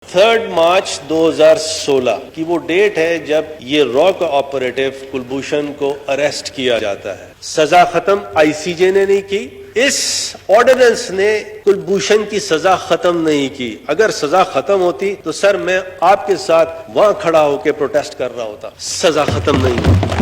3 مارچ 2016 کی وہ ڈیٹ ہے جب یہ را کا آپریٹو کلبھوشن کو اریسٹ کیا جاتا ہے. سزا ختم آئی سی جے نے نہیں کی. اس آرڈیننس نے کلبھوشن کی سزا ختم نہیں کی. اگر سزا ختم ہوتی تو سر میں آپ کے ساتھ وہاں کھڑا ہو کے پروٹیسٹ کر رہا ہوتا. سزا ختم نہیں ہوئی.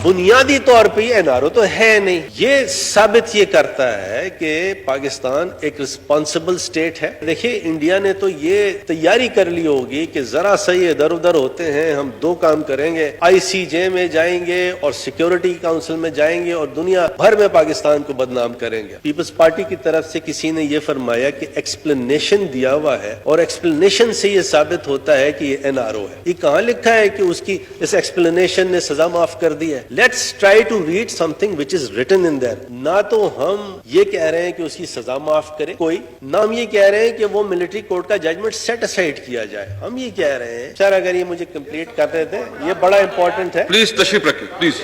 بنیادی طور پہ یہ این آر او تو ہے نہیں. یہ ثابت یہ کرتا ہے کہ پاکستان ایک رسپانسبل سٹیٹ ہے. دیکھیے انڈیا نے تو یہ تیاری کر لی ہوگی کہ ذرا سا یہ ادھر ادھر ہوتے ہیں ہم دو کام کریں گے, آئی سی جے میں جائیں گے اور سیکیورٹی کاؤنسل میں جائیں گے اور دنیا بھر میں پاکستان کو بدنام کریں گے. پیپلز پارٹی کی طرف سے کسی نے یہ فرمایا کہ ایکسپلینیشن دیا ہوا ہے اور ایکسپلینیشن سے یہ ثابت ہوتا ہے کہ یہ این آر او ہے. یہ کہاں لکھا ہے کہ اس کی اس ایکسپلینیشن نے سزا معاف کر دی ہے؟ Let's try to read something which is written in there. نہ تو ہم یہ کہہ رہے ہیں کہ اس کی سزا معاف کرے کوئی, نہ ہم یہ کہہ رہے ہیں کہ وہ ملٹری کورٹ کا ججمنٹ سیٹ اسائڈ کیا جائے. ہم یہ کہہ رہے ہیں, سر اگر یہ مجھے کمپلیٹ کر رہے تھے, یہ بڑا امپورٹنٹ ہے. پلیز تشریف رکھیں پلیز.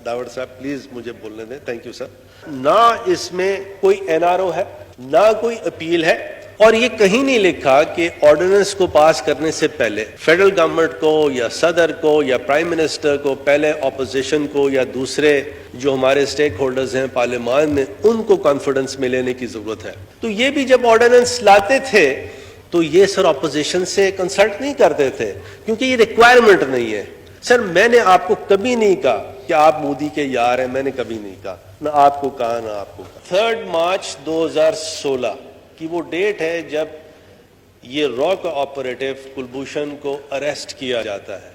داؤد صاحب پلیز مجھے بولنے دیں. Thank you sir. نہ اس میں کوئی این آر او ہے, نہ کوئی اپیل ہے, اور یہ کہیں نہیں لکھا کہ آرڈیننس کو پاس کرنے سے پہلے فیڈرل گورنمنٹ کو یا صدر کو یا پرائم منسٹر کو پہلے اپوزیشن کو یا دوسرے جو ہمارے سٹیک ہولڈرز ہیں پارلیمان میں ان کو کانفیڈنس میں لینے کی ضرورت ہے. تو یہ بھی جب آرڈیننس لاتے تھے تو یہ سر اپوزیشن سے کنسلٹ نہیں کرتے تھے کیونکہ یہ ریکوائرمنٹ نہیں ہے. سر میں نے آپ کو کبھی نہیں کہا کہ آپ مودی کے یار ہیں, میں نے کبھی نہیں کہا, نہ آپ کو کہا نہ آپ کو کہا. 3 مارچ 2016 کی وہ ڈیٹ ہے جب یہ را کا آپریٹو کلبھوشن کو اریسٹ کیا جاتا ہے,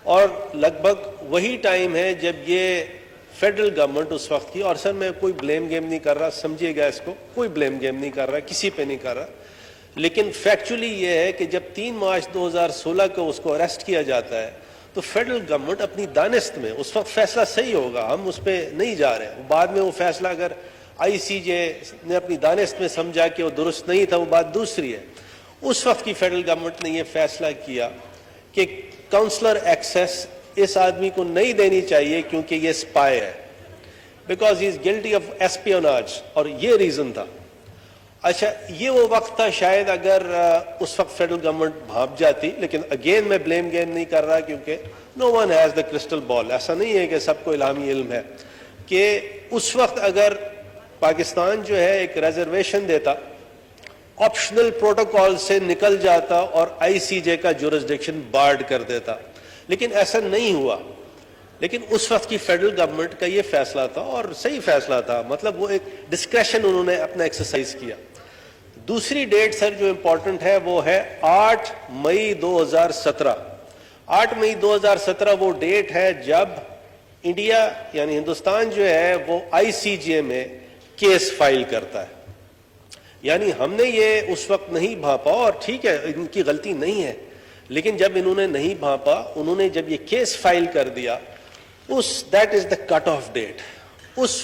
اور لگ بھگ وہی ٹائم ہے جب یہ فیڈرل گورنمنٹ اس وقت کی, اور سر میں کوئی بلیم گیم نہیں کر رہا, سمجھیے گا اس کو, کوئی بلیم گیم نہیں کر رہا, کسی پہ نہیں کر رہا, لیکن فیکچولی یہ ہے کہ جب 3 مارچ 2016 کو اس کو اریسٹ کیا جاتا ہے تو فیڈرل گورنمنٹ اپنی دانست میں, اس وقت فیصلہ صحیح ہوگا, ہم اس پہ نہیں جا رہے, بعد میں وہ فیصلہ اگر آئی سی جے نے اپنی دانست میں سمجھا کہ وہ درست نہیں تھا وہ بات دوسری ہے. اس وقت کی فیڈرل گورنمنٹ نے یہ فیصلہ کیا کہ کاؤنسلر ایکسیس اس آدمی کو نہیں دینی چاہیے کیونکہ یہ اسپائی ہے, because he is guilty of ایسپیوناج, اور یہ ریزن تھا. اچھا یہ وہ وقت تھا شاید اگر اس وقت فیڈرل گورنمنٹ بھانپ جاتی, لیکن اگین میں بلیم گیم نہیں کر رہا کیونکہ نو ون ہیز دا کرسٹل بال. ایسا نہیں ہے کہ سب کو الہامی علم ہے کہ اس وقت اگر پاکستان جو ہے ایک ریزرویشن دیتا, آپشنل پروٹوکول سے نکل جاتا اور آئی سی جے کا جورسڈکشن بارڈ کر دیتا, لیکن ایسا نہیں ہوا. لیکن اس وقت کی فیڈرل گورنمنٹ کا یہ فیصلہ تھا اور صحیح فیصلہ تھا, مطلب وہ ایک ڈسکریشن انہوں نے اپنا ایکسرسائز کیا. دوسری ڈیٹ سر جو امپورٹنٹ ہے وہ ہے 8 مئی 2017. 8 مئی 2017 وہ ڈیٹ ہے جب انڈیا یعنی ہندوستان جو ہے وہ آئی سی جے میں کیس فائل کرتا ہے. یعنی ہم نے یہ اس وقت نہیں بھانپا, اور ٹھیک ہے ان کی غلطی نہیں ہے, لیکن جب انہوں نے نہیں بھانپا, انہوں نے جب یہ کیس فائل کر دیا, that is the cut off date. اس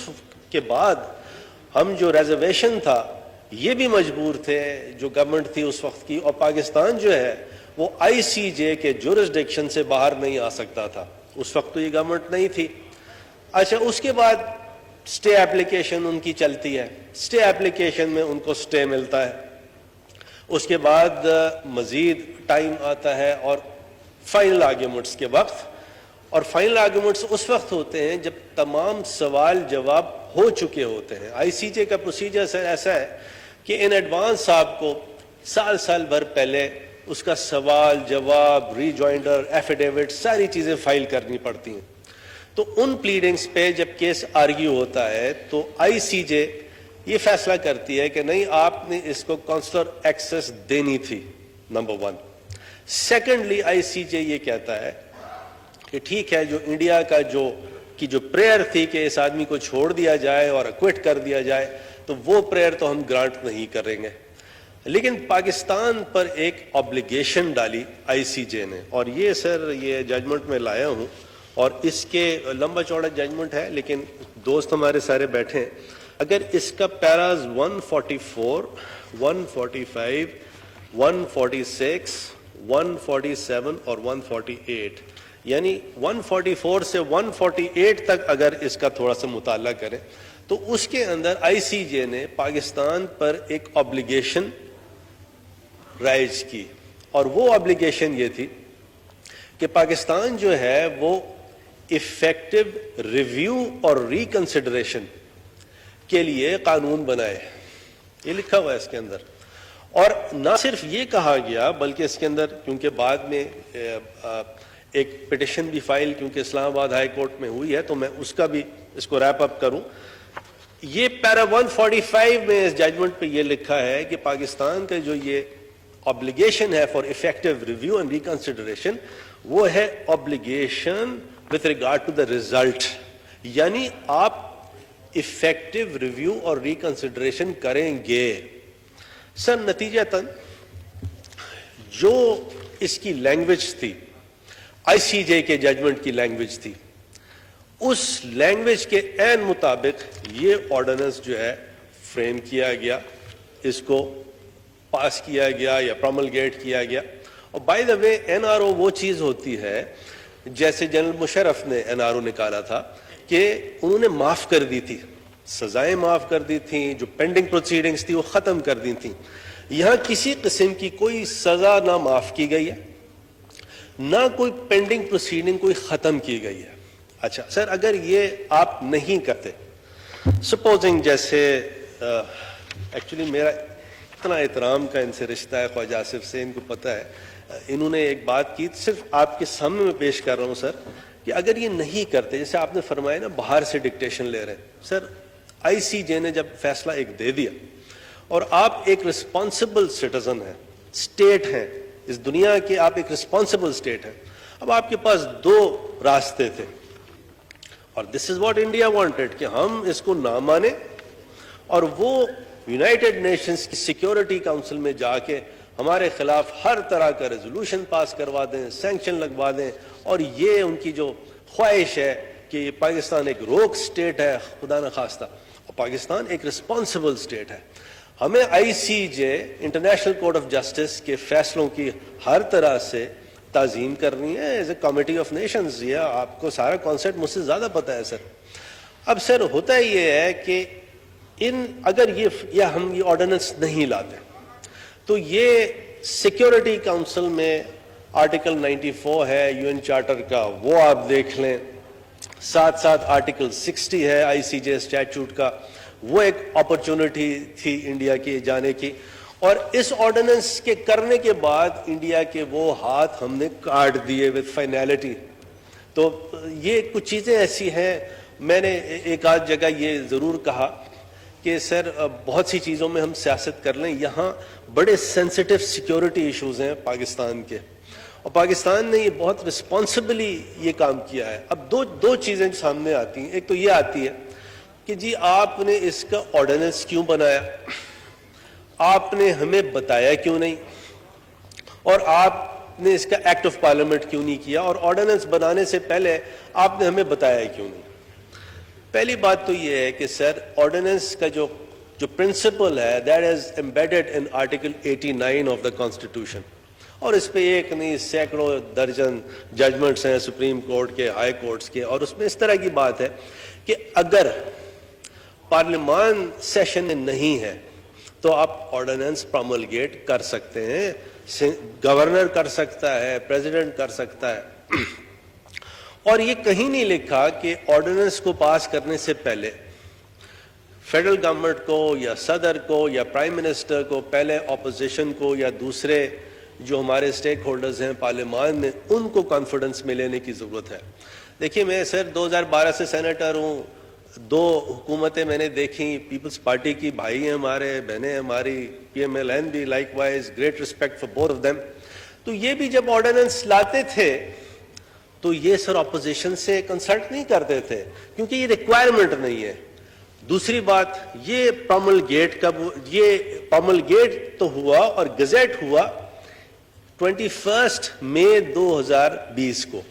کے بعد ہم جو ریزرویشن تھا یہ بھی مجبور تھے, جو گورنمنٹ تھی اس وقت کی, اور پاکستان جو ہے وہ آئی سی جے کے جورسڈکشن سے باہر نہیں آ سکتا تھا. اس وقت تو یہ گورنمنٹ نہیں تھی. اچھا اس کے بعد سٹے ایپلیکیشن ان کی چلتی ہے, سٹے ایپلیکیشن میں ان کو سٹے ملتا ہے. اس کے بعد مزید ٹائم آتا ہے اور فائنل آرگیومنٹس کے وقت, اور فائنل آرگیومنٹس اس وقت ہوتے ہیں جب تمام سوال جواب ہو چکے ہوتے ہیں. آئی سی جے کا پروسیجر سر ایسا ہے کہ ان ایڈوانس آپ کو سال بھر پہلے اس کا سوال جواب, ری جوائنڈر, ایفیڈیوٹ, ساری چیزیں فائل کرنی پڑتی ہیں. تو ان پلیڈنگز پہ جب کیس آرگیو ہوتا ہے تو آئی سی جے یہ فیصلہ کرتی ہے کہ نہیں آپ نے اس کو کاؤنسلر ایکسیس دینی تھی, نمبر 1. سیکنڈلی آئی سی جے یہ کہتا ہے کہ ٹھیک ہے جو انڈیا کا جو پریئر تھی کہ اس آدمی کو چھوڑ دیا جائے اور اکوٹ کر دیا جائے, تو وہ پریئر تو ہم گرانٹ نہیں کریں گے. لیکن پاکستان پر ایک آبلیگیشن ڈالی آئی سی جے نے, اور یہ سر یہ ججمنٹ میں لایا ہوں, اور اس کے لمبا چوڑا ججمنٹ ہے لیکن دوست ہمارے سارے بیٹھے ہیں. اگر اس کا پیراز 144, 145, 146, 147 اور 148, یعنی 144 سے 148 تک اگر اس کا تھوڑا سا مطالعہ کریں تو اس کے اندر آئی سی جے نے پاکستان پر ایک آبلیگیشن رائج کی, اور وہ obligation یہ تھی کہ پاکستان جو ہے وہ افیکٹو ریویو اور ریکنسیڈریشن کے لیے قانون بنائے. یہ لکھا ہوا ہے اس کے اندر. اور نہ صرف یہ کہا گیا بلکہ اس کے اندر, کیونکہ بعد میں ایک پٹیشن بھی فائل کیونکہ اسلام آباد ہائی کورٹ میں ہوئی ہے تو میں اس کا بھی اس کو ریپ اپ کروں. یہ پیرا 145 میں اس ججمنٹ پہ یہ لکھا ہے کہ پاکستان کا جو یہ obligation ہے فار effective ریویو اینڈ ریکنسیڈریشن, وہ ہے obligation with regard to the result. یعنی آپ effective ریویو اور ریکنسیڈریشن کریں گے. سر نتیجتاً جو اس کی لینگویج تھی, آئی سی جے کے ججمنٹ کی لینگویج تھی, اس لینگویج کے عین مطابق یہ آرڈیننس جو ہے فریم کیا گیا, اس کو پاس کیا گیا یا پروملگیٹ کیا گیا. اور by the way N R O وہ چیز ہوتی ہے جیسے جنرل مشرف نے این آر او نکالا تھا کہ انہوں نے معاف کر دی تھی, سزائیں معاف کر دی تھیں, جو پینڈنگ پروسیڈنگز تھی وہ ختم کر دی تھیں. یہاں کسی قسم کی کوئی سزا نہ معاف کی گئی ہے, نہ کوئی پینڈنگ پروسیڈنگ کوئی ختم کی گئی ہے. اچھا سر, اگر یہ آپ نہیں کرتے, سپوزنگ جیسے ایکچولی میرا اتنا احترام کا ان سے رشتہ ہے خواجہ آصف سے, ان کو پتہ ہے, انہوں نے ایک بات کی, صرف آپ کے سامنے میں پیش کر رہا ہوں سر, کہ اگر یہ نہیں کرتے, جیسے آپ نے فرمایا نا باہر سے ڈکٹیشن لے رہے ہیں, سر آئی سی جے نے جب فیصلہ ایک دے دیا اور آپ ایک رسپانسبل سٹیزن ہیں, اسٹیٹ ہیں اس دنیا کے, آپ ایک رسپانسبل اسٹیٹ ہیں, اب آپ کے پاس دو راستے تھے, اور دس از واٹ انڈیا وانٹیڈ کہ ہم اس کو نہ مانیں اور وہ یونائٹڈ نیشنز کی سیکیورٹی کاؤنسل میں جا کے ہمارے خلاف ہر طرح کا ریزولوشن پاس کروا دیں, سینکشن لگوا دیں, اور یہ ان کی جو خواہش ہے کہ یہ پاکستان ایک روک سٹیٹ ہے خدا نخواستہ, اور پاکستان ایک رسپانسبل سٹیٹ ہے. ہمیں آئی C J international court of justice کے فیصلوں کی ہر طرح سے تعظیم کرنی ہے as a committee of nations. یہ آپ کو سارا کانسیپٹ مجھ سے زیادہ پتہ ہے سر. اب سر ہوتا یہ ہے کہ اگر یہ ہم یہ آرڈیننس نہیں لاتے تو یہ سیکیورٹی کاؤنسل میں آرٹیکل 94 ہے یو این چارٹر کا, وہ آپ دیکھ لیں, ساتھ ساتھ آرٹیکل 60 ہے آئی سی جے اسٹیچوٹ کا, وہ ایک اپرچونٹی تھی انڈیا کی جانے کی, اور اس آرڈیننس کے کرنے کے بعد انڈیا کے وہ ہاتھ ہم نے کاٹ دیے وتھ فائنلٹی. تو یہ کچھ چیزیں ایسی ہیں, میں نے ایک آدھ جگہ یہ ضرور کہا کہ سر بہت سی چیزوں میں ہم سیاست کر لیں, یہاں بڑے سینسٹیو سیکیورٹی ایشوز ہیں پاکستان کے, اور پاکستان نے یہ بہت رسپانسبلی یہ کام کیا ہے. اب دو چیزیں سامنے آتی ہیں. ایک تو یہ آتی ہے کہ جی آپ نے اس کا آرڈیننس کیوں بنایا, آپ نے ہمیں بتایا کیوں نہیں, اور آپ نے اس کا ایکٹ آف پارلیمنٹ کیوں نہیں کیا, اور آرڈیننس بنانے سے پہلے آپ نے ہمیں بتایا کیوں نہیں. پہلی بات تو یہ ہے کہ سر آرڈیننس کا جو پرنسپل ہے that is embedded in article 89 of the constitution, اور اس پہ ایک نہیں سینکڑوں درجن ججمنٹس ہیں سپریم کورٹ کے, ہائی کورٹس کے, اور اس میں اس طرح کی بات ہے کہ اگر پارلیمان سیشن میں نہیں ہے تو آپ آرڈیننس پروملگیٹ کر سکتے ہیں, گورنر کر سکتا ہے, پریزیڈنٹ کر سکتا ہے. اور یہ کہیں نہیں لکھا کہ آرڈیننس کو پاس کرنے سے پہلے فیڈرل گورنمنٹ کو یا صدر کو یا پرائم منسٹر کو پہلے اپوزیشن کو یا دوسرے جو ہمارے سٹیک ہولڈرز ہیں پارلیمان میں ان کو کانفیڈنس میں لینے کی ضرورت ہے. دیکھیے میں سر 2012 سے سینیٹر ہوں, 2 حکومتیں میں نے دیکھی, پیپلز پارٹی کی بھائی ہیں ہمارے, بہنیں ہماری, پی ایم ایل این بھی like wise, great respect for both of them. تو یہ بھی جب آرڈیننس لاتے تھے تو یہ سر اپوزیشن سے کنسلٹ نہیں کرتے تھے کیونکہ یہ ریکوائرمنٹ نہیں ہے. دوسری بات یہ پروملگیٹ تو ہوا اور گزٹ ہوا 21 مئی 2020 کو,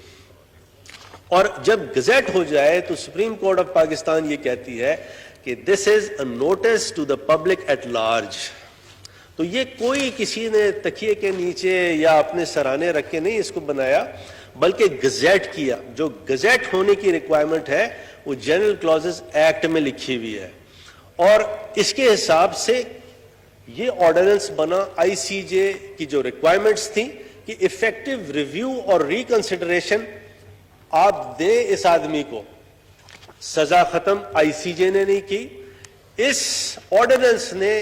اور جب گزٹ ہو جائے تو سپریم کورٹ آف پاکستان یہ کہتی ہے کہ this is a notice to the public at large. تو یہ کوئی کسی نے تکیے کے نیچے یا اپنے سرانے رکھ کے نہیں اس کو بنایا, بلکہ گزٹ کیا. جو گزٹ ہونے کی ریکوائرمنٹ ہے وہ جنرل کلازز ایکٹ میں لکھی ہوئی ہے, اور اس کے حساب سے یہ آرڈیننس بنا آئی سی جے کی جو ریکوائرمنٹس تھیں کہ افیکٹو ریویو اور ریکنسیڈریشن آپ دیں اس آدمی کو. سزا ختم آئی سی جے نے نہیں کی. اس آرڈیننس نے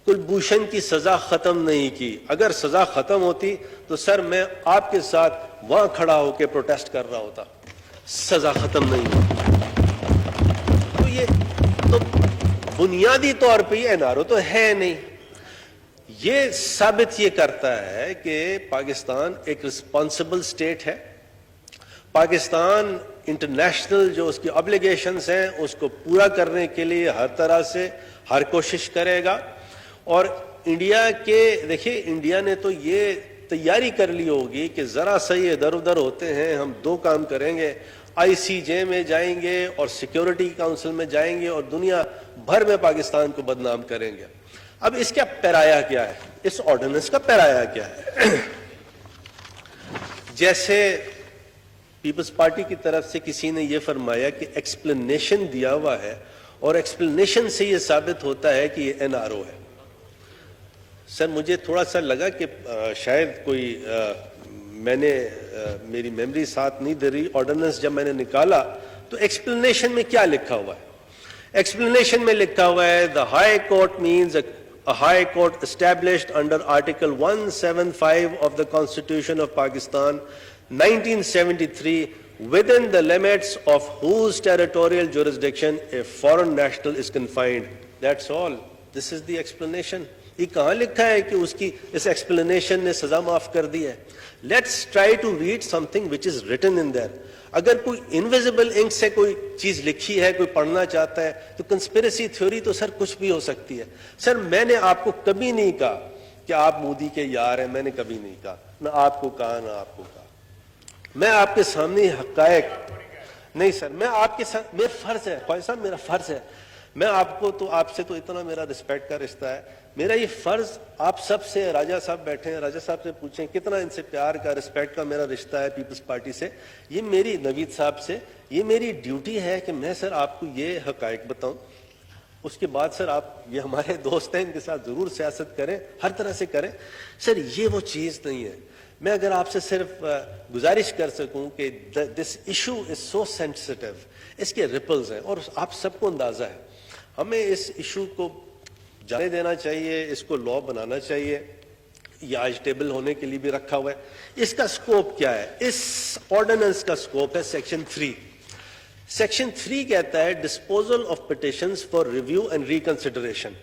کلبھوشن کی سزا ختم نہیں کی. اگر سزا ختم ہوتی تو سر میں آپ کے ساتھ وہاں کھڑا ہو کے پروٹیسٹ کر رہا ہوتا. سزا ختم نہیں ہوئی. تو یہ تو بنیادی طور پہ یہ این آر او تو ہے نہیں. یہ ثابت یہ کرتا ہے کہ پاکستان ایک رسپانسبل سٹیٹ ہے. پاکستان انٹرنیشنل جو اس کی آبلیگیشنز ہیں اس کو پورا کرنے کے لیے ہر طرح سے ہر کوشش کرے گا. اور انڈیا کے دیکھیے انڈیا نے تو یہ تیاری کر لی ہوگی کہ ذرا سا یہ ادھر ادھر ہوتے ہیں ہم دو کام کریں گے, آئی سی جے میں جائیں گے اور سیکیورٹی کاؤنسل میں جائیں گے اور دنیا بھر میں پاکستان کو بدنام کریں گے. اب اس کا پیرایا کیا ہے, اس آرڈیننس کا پیرایا کیا ہے؟ جیسے پیپلز پارٹی کی طرف سے کسی نے یہ فرمایا کہ ایکسپلینیشن دیا ہوا ہے اور ایکسپلینیشن سے یہ ثابت ہوتا ہے کہ یہ این آر او ہے. سر مجھے تھوڑا سا لگا کہ شاید کوئی میں نے میری میموری ساتھ نہیں دے رہی. آرڈیننس جب میں نے نکالا تو ایکسپلینیشن میں کیا لکھا ہوا ہے؟ ایکسپلینیشن میں لکھا ہوا ہے the high court means a high court established under article 175 of the Constitution of Pakistan 1973 within the limits of whose territorial jurisdiction a foreign national is confined. That's all. This is the explanation. یہ کہاں لکھا ہے کہ اس کی اس explanation نے سزا معاف کر دی ہے؟ Let's try to read something which is written in there. اگر کوئی انویزیبل انک سے کوئی چیز لکھی ہے, کوئی پڑھنا چاہتا ہے تو کنسپیریسی تھیوری تو سر کچھ بھی ہو سکتی ہے. سر میں نے آپ کو کبھی نہیں کہا کہ آپ مودی کے یار ہیں, میں نے کبھی نہیں کہا, نہ آپ کو کہا نہ آپ کو کہا. میں آپ کے سامنے حقائق نہیں سر, میں آپ کے ساتھ میرا فرض ہے, خواجہ صاحب میرا فرض ہے, میں آپ کو تو آپ سے تو اتنا میرا رسپیکٹ کا رشتہ ہے, میرا یہ فرض آپ سب سے, راجہ صاحب بیٹھے ہیں, راجہ صاحب سے پوچھیں کتنا ان سے پیار کا رسپیکٹ کا میرا رشتہ ہے پیپلز پارٹی سے, یہ میری نوید صاحب سے, یہ میری ڈیوٹی ہے کہ میں سر آپ کو یہ حقائق بتاؤں. اس کے بعد سر آپ یہ ہمارے دوست ہیں, ان کے ساتھ ضرور سیاست کریں, ہر طرح سے کریں. سر یہ وہ چیز نہیں ہے. میں اگر آپ سے صرف گزارش کر سکوں کہ this issue is so sensitive, اس کے ریپلز ہیں اور آپ سب کو اندازہ ہے, ہمیں اس ایشو کو جانے دینا چاہیے, اس کو لا بنانا چاہیے. یہ آج ٹیبل ہونے کے لیے بھی رکھا ہوا ہے. اس کا سکوپ کیا ہے؟ اس آرڈیننس کا سکوپ ہے سیکشن 3. سیکشن 3 کہتا ہے disposal of petitions for review and ریکنسیڈریشن.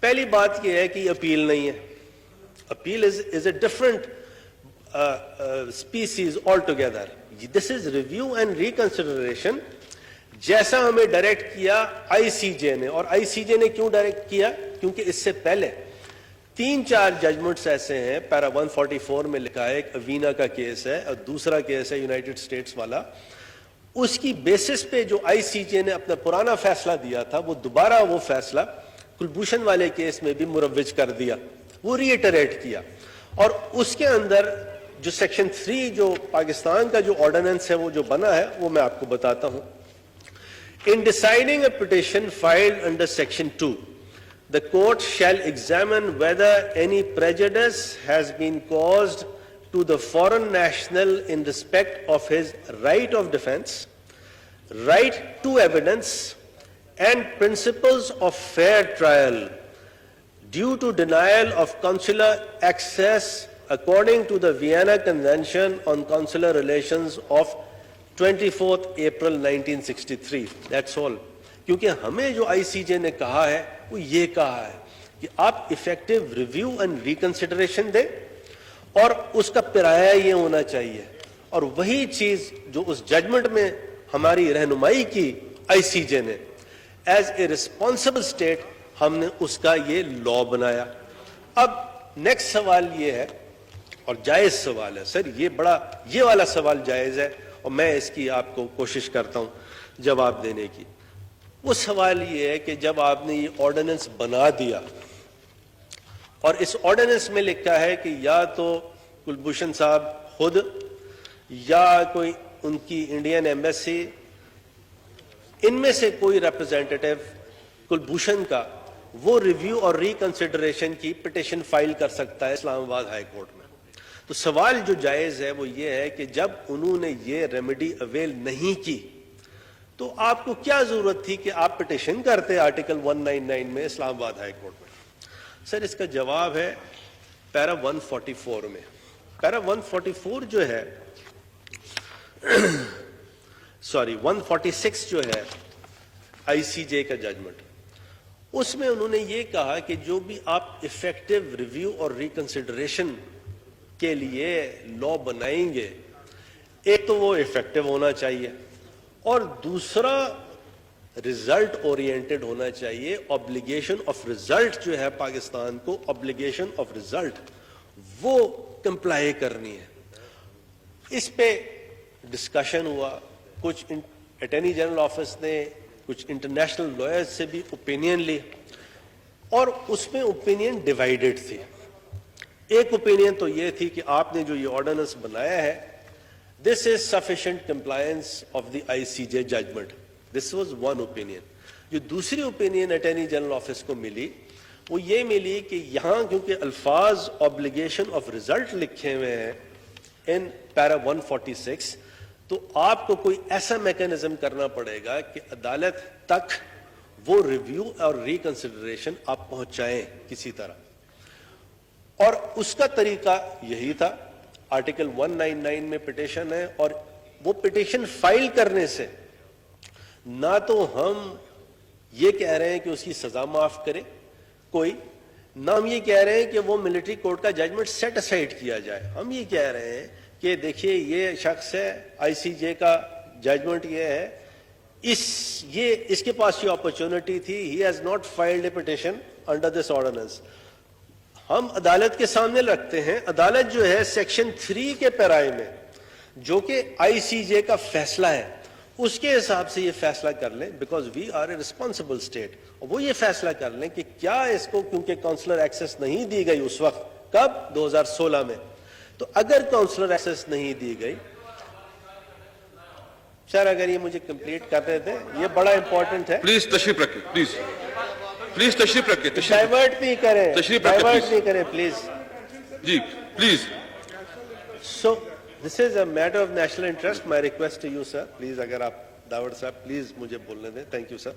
پہلی بات یہ ہے کہ یہ اپیل نہیں ہے. Appeal is a different species altogether. This is review and reconsideration. جیسا ہمیں ڈائریکٹ کیا آئی سی جے نے, اور آئی سی جے نے کیوں ڈائریکٹ کیا؟ کیونکہ اس سے پہلے 3-4 ججمنٹس ایسے ہیں, پیرا 144 میں لکھا ہے, ایک اوینا کا کیس ہے اور دوسرا کیس ہے یونائٹڈ اسٹیٹس والا. اس کی بیسس پہ جو آئی سی جے نے اپنا پرانا فیصلہ دیا تھا وہ دوبارہ وہ فیصلہ کلبھوشن والے کیس میں بھی مروج کر دیا, وہ ری ایٹریٹ کیا. اور اس کے اندر جو سیکشن 3 جو پاکستان کا جو آرڈیننس ہے وہ جو بنا ہے وہ میں آپ کو بتاتا ہوں. In deciding a petition filed under section 2, the court shall examine whether any prejudice has been caused to the foreign national in respect of his right of defense, right to evidence, and principles of fair trial due to denial of consular access according to the Vienna Convention on Consular Relations of 24th April 1963. That's all. کیونکہ ہمیں جو آئی C جے نے کہا ہے وہ یہ کہا ہے کہ آپ ایفیکٹو ریویو اینڈ ریکنسیڈریشن دیں اور اس کا پیرایا یہ ہونا چاہیے. اور وہی چیز جو اس ججمنٹ میں ہماری رہنمائی کی آئی سی جے نے, ایز اے ریسپانسبل اسٹیٹ ہم نے اس کا یہ لا بنایا. اب نیکسٹ سوال یہ ہے, اور جائز سوال ہے سر, یہ والا سوال جائز ہے اور میں اس کی آپ کو کوشش کرتا ہوں جواب دینے کی. وہ سوال یہ ہے کہ جب آپ نے یہ آرڈیننس بنا دیا اور اس آرڈیننس میں لکھا ہے کہ یا تو کلبھوشن صاحب خود یا کوئی ان کی انڈین ایمبیسی, ان میں سے کوئی ریپرزینٹیٹیو کلبھوشن کا وہ ریویو اور ریکنسیڈریشن کی پٹیشن فائل کر سکتا ہے اسلام آباد ہائی کورٹ میں. تو سوال جو جائز ہے وہ یہ ہے کہ جب انہوں نے یہ ریمیڈی اویل نہیں کی تو آپ کو کیا ضرورت تھی کہ آپ پٹیشن کرتے آرٹیکل 199 میں اسلام آباد ہائی کورٹ میں. سر اس کا جواب ہے پیرا 144 میں. پیرا 144 جو ہے 146 جو ہے آئی سی جے کا ججمنٹ, اس میں انہوں نے یہ کہا کہ جو بھی آپ افیکٹو ریویو اور ریکنسیڈریشن کے لیے لا بنائیں گے, ایک تو وہ افیکٹو ہونا چاہیے اور دوسرا ریزلٹ اورینٹڈ ہونا چاہیے. obligation آف ریزلٹ جو ہے پاکستان کو, obligation آف ریزلٹ وہ کمپلائی کرنی ہے. اس پہ ڈسکشن ہوا, کچھ اٹارنی جنرل آفس نے کچھ انٹرنیشنل لائرز سے بھی اوپینین لی اور اس میں اوپینین ڈیوائیڈڈ تھی. ایک اوپینین تو یہ تھی کہ آپ نے جو یہ آرڈیننس بنایا ہے this is sufficient compliance of the I C J judgment. This was one opinion. جو دوسری اوپینین اٹارنی جنرل آفس کو ملی وہ یہ ملی کہ یہاں کیونکہ الفاظ obligation آف ریزلٹ لکھے ہوئے ہیں ان پیرا 146, تو آپ کو کوئی ایسا میکینزم کرنا پڑے گا کہ عدالت تک وہ ریویو اور ریکنسیڈریشن آپ پہنچائیں کسی طرح. اور اس کا طریقہ یہی تھا. آرٹیکل 199 میں پٹیشن ہے اور وہ پٹیشن فائل کرنے سے نہ تو ہم یہ کہہ رہے ہیں کہ اس کی سزا معاف کرے کوئی, نہ ہم یہ کہہ رہے ہیں کہ وہ ملٹری کورٹ کا ججمنٹ سیٹ اسائڈ کیا جائے. ہم یہ کہہ رہے ہیں کہ دیکھیے یہ شخص ہے, آئی سی جے کا ججمنٹ یہ ہے, اس کے پاس یہ اپرچونٹی تھی, he has not filed a petition under this ordinance. ہم عدالت کے سامنے رکھتے ہیں. عدالت جو ہے سیکشن 3 کے پیرائے میں جو کہ آئی سی جے کا فیصلہ ہے اس کے حساب سے یہ فیصلہ کر لیں, because we are a responsible state, اور وہ یہ فیصلہ کر لیں کہ کیا اس کو, کیونکہ کاؤنسلر ایکسس نہیں دی گئی اس وقت, کب 2016 میں, تو اگر کاؤنسلر ایکسس نہیں دی گئی, سر اگر یہ مجھے کمپلیٹ کر رہے تھے, یہ بڑا امپورٹنٹ ہے. پلیز تشریف رکھیں, پلیز تشریف رکھیں, ڈائیورٹ نہیں کریں, ڈائیورٹ نہیں کریں پلیز. جی please. So this is a matter of national interest. My request to you, sir, please, اگر آپ داوڑ صاحب پلیز مجھے بولنے دیں. Thank you sir.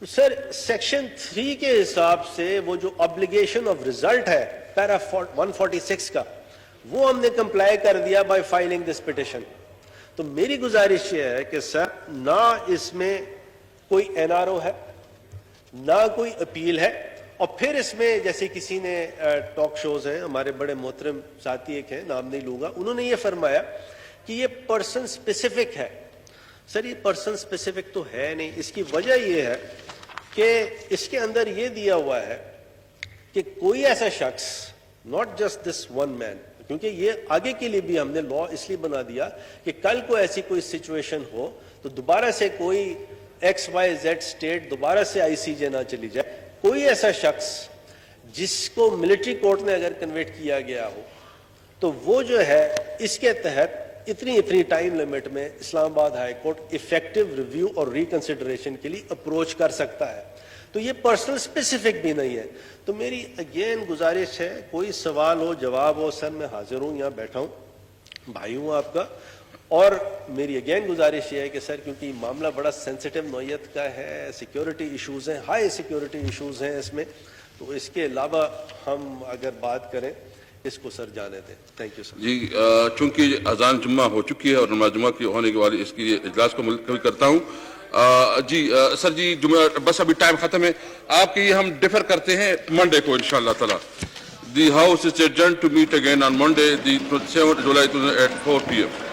Sir section 3 کے حساب سے وہ جو obligation آف ریزلٹ ہے پیرا 146 کا, وہ ہم نے کمپلائی کر دیا بائی فائلنگ دس پٹیشن. تو میری گزارش یہ ہے کہ سر نہ اس میں کوئی این آر او ہے نہ کوئی اپیل ہے, اور پھر اس میں جیسے کسی نے ٹاک شوز ہیں, ہمارے بڑے محترم ساتھی ایک ہیں, نام نہیں لوں گا, انہوں نے یہ فرمایا کہ یہ پرسن اسپیسیفک ہے. سر یہ پرسن اسپیسیفک تو ہے نہیں. اس کی وجہ یہ ہے کہ اس کے اندر یہ دیا ہوا ہے کہ کوئی ایسا شخص, ناٹ جسٹ دس ون مین, کیونکہ یہ آگے کے لیے بھی ہم نے لا اس لیے بنا دیا کہ کل کو ایسی کوئی سچویشن ہو تو دوبارہ سے کوئی ایکس وائی زیڈ اسٹیٹ دوبارہ سے آئی سی جے نہ چلی جائے. کوئی ایسا شخص جس کو ملٹری کورٹ میں اگر کنویٹ کیا گیا ہو تو وہ جو ہے اس کے تحت اتنی ٹائم لیمٹ میں اسلام آباد ہائی کورٹ افیکٹو ریویو اور ریکنسیڈریشن کے لیے اپروچ کر سکتا ہے. تو یہ پرسنل اسپیسیفک بھی نہیں ہے. تو میری اگین گزارش ہے, کوئی سوال ہو جواب ہو, سر میں حاضر ہوں, یہاں بیٹھا ہوں, بھائی ہوں آپ کا. اور میری اگین گزارش یہ ہے کہ سر کیونکہ یہ معاملہ بڑا سینسٹیو نوعیت کا ہے, سیکیورٹی ایشوز ہیں, ہائی سیکیورٹی ایشوز ہیں اس میں, تو اس کے علاوہ ہم اگر بات کریں اس کو سر جانے دیں. Thank you sir. جی چونکہ اذان جمعہ ہو چکی ہے اور نماز جمعہ کی ہونے کے بعد اس کی اجلاس کو ملتوی کرتا ہوں. جی سر جی جمعہ بس ابھی ٹائم ختم ہے, آپ کی ہم ڈیفر کرتے ہیں منڈے کو انشاءاللہ تعالی. The house is adjourned to meet again on Monday the 27 July 2008 4 PM.